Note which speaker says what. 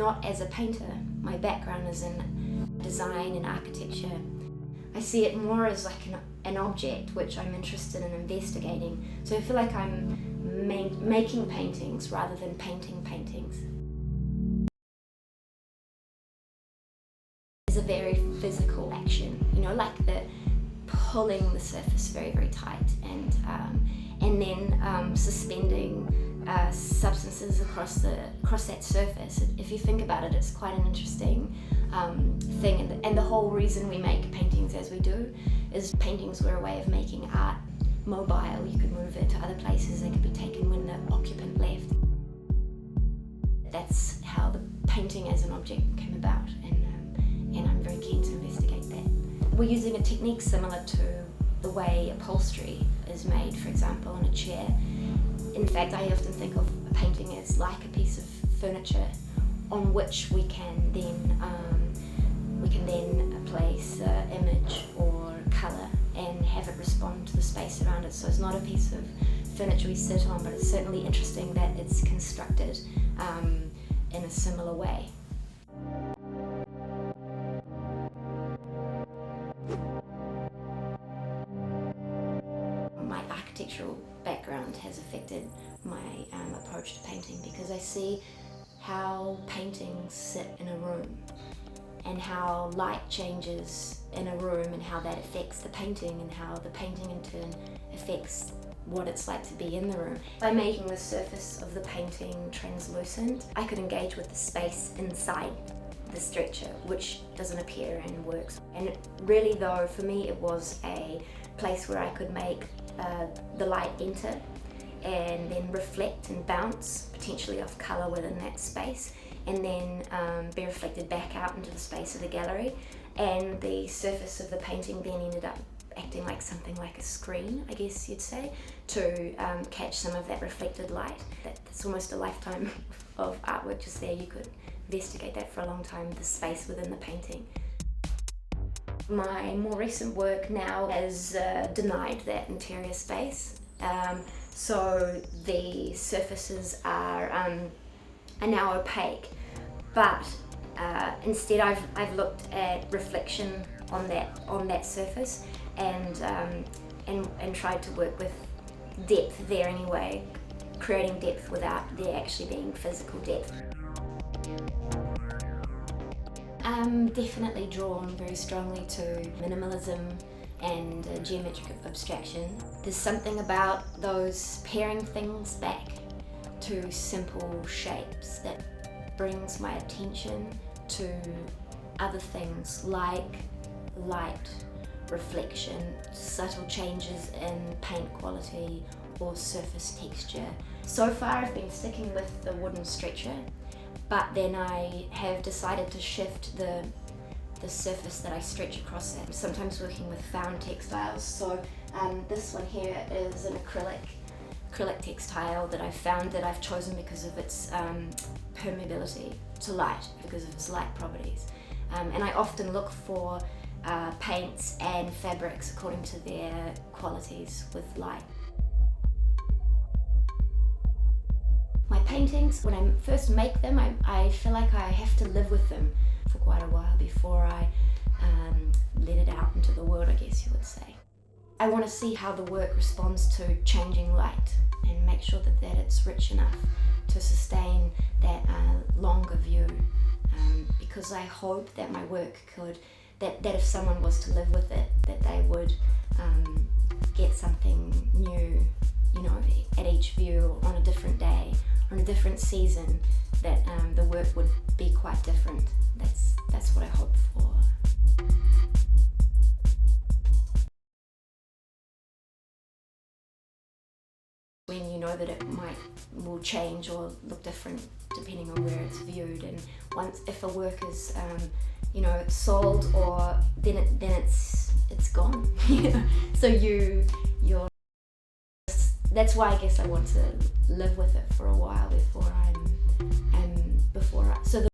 Speaker 1: not as a painter. My background is in design and architecture. I see it more as like an object which I'm interested in investigating. So I feel like I'm making paintings rather than painting paintings. It's a very physical action, you know, like the pulling the surface very, very tight and then suspending substances across that surface. If you think about it, it's quite an interesting thing. And the whole reason we make paintings as we do is paintings were a way of making art mobile. You could move it to other places. They could be taken when the occupant left. That's how the painting as an object came about, and I'm very keen to investigate that. We're using a technique similar to the way upholstery is made, for example, in a chair. In fact, I often think of a painting as like a piece of furniture on which we can then place an image or colour and have it respond to the space around it. So it's not a piece of furniture we sit on, but it's certainly interesting that it's constructed in a similar way. My architectural background has affected my approach to painting, because I see how paintings sit in a room and how light changes in a room and how that affects the painting and how the painting in turn affects what it's like to be in the room. By making the surface of the painting translucent, I could engage with the space inside the structure, which doesn't appear and works. And really though, for me, it was a place where I could make the light enter and then reflect and bounce potentially off colour within that space, and then be reflected back out into the space of the gallery. And the surface of the painting then ended up acting like something like a screen, I guess you'd say, to catch some of that reflected light. That's almost a lifetime of artwork just there. You could investigate that for a long time, the space within the painting. My more recent work now has denied that interior space. So the surfaces are now opaque, but instead I've looked at reflection on that surface and tried to work with depth there anyway, creating depth without there actually being physical depth. I'm definitely drawn very strongly to minimalism and geometric abstraction. There's something about those paring things back to simple shapes that brings my attention to other things like light, reflection, subtle changes in paint quality or surface texture. So far I've been sticking with the wooden stretcher, but then I have decided to shift the surface that I stretch across it. I'm sometimes working with found textiles, so this one here is an acrylic textile that I've found that I've chosen because of its permeability to light, because of its light properties. And I often look for paints and fabrics according to their qualities with light. My paintings, when I first make them, I feel like I have to live with them for quite a while before I let it out into the world, I guess you would say. I want to see how the work responds to changing light and make sure that it's rich enough to sustain that longer view, because I hope that my work could, that if someone was to live with it, that they would get something new, you know, at each view, on a different day, on a different season, that the work would be quite different. That's what I hope for. When you know that it will change or look different depending on where it's viewed, and if a work is you know, sold, or then it's gone. So you're that's why I guess I want to live with it for a while before so